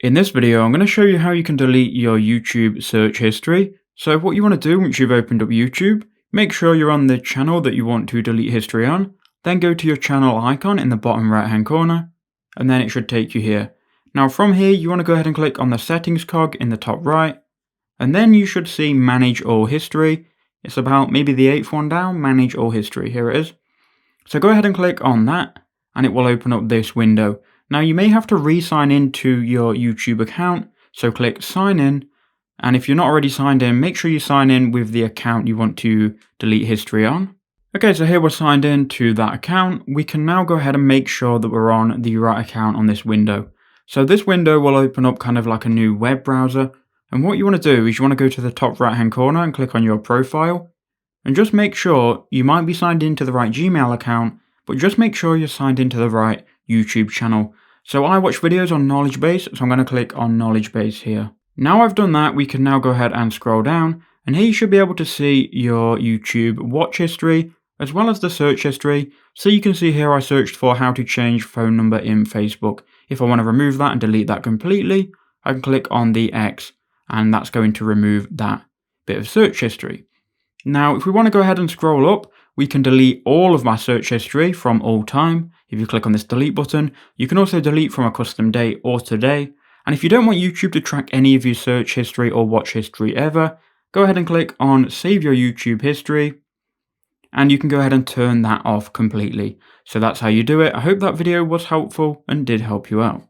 In this video, I'm going to show you how you can delete your YouTube search history. So what you want to do once you've opened up YouTube, make sure you're on the channel that you want to delete history on, then go to your channel icon in the bottom right hand corner, and then it should take you here. Now from here, you want to go ahead and click on the settings cog in the top right, and then you should see manage all history. It's about maybe the 8th one down, manage all history, here it is. So go ahead and click on that, and it will open up this window. Now you may have to re-sign into your YouTube account, so click sign in, and if you're not already signed in, make sure you sign in with the account you want to delete history on. Okay, so here we're signed in to that account. We can now go ahead and make sure that we're on the right account on this window. So this window will open up kind of like a new web browser, and what you want to do is you want to go to the top right hand corner and click on your profile, and just make sure you might be signed into the right Gmail account, but just make sure you're signed into the right YouTube channel. So I watch videos on knowledge base, so I'm going to click on knowledge base here. Now I've done that, we can now go ahead and scroll down, and here you should be able to see your YouTube watch history, as well as the search history. So you can see here I searched for how to change phone number in Facebook. If I want to remove that and delete that completely, I can click on the X, and that's going to remove that bit of search history. Now, if we want to go ahead and scroll up, we can delete all of my search history from all time. If you click on this delete button, you can also delete from a custom date or today. And if you don't want YouTube to track any of your search history or watch history ever, go ahead and click on save your YouTube history, and you can go ahead and turn that off completely. So that's how you do it. I hope that video was helpful and did help you out.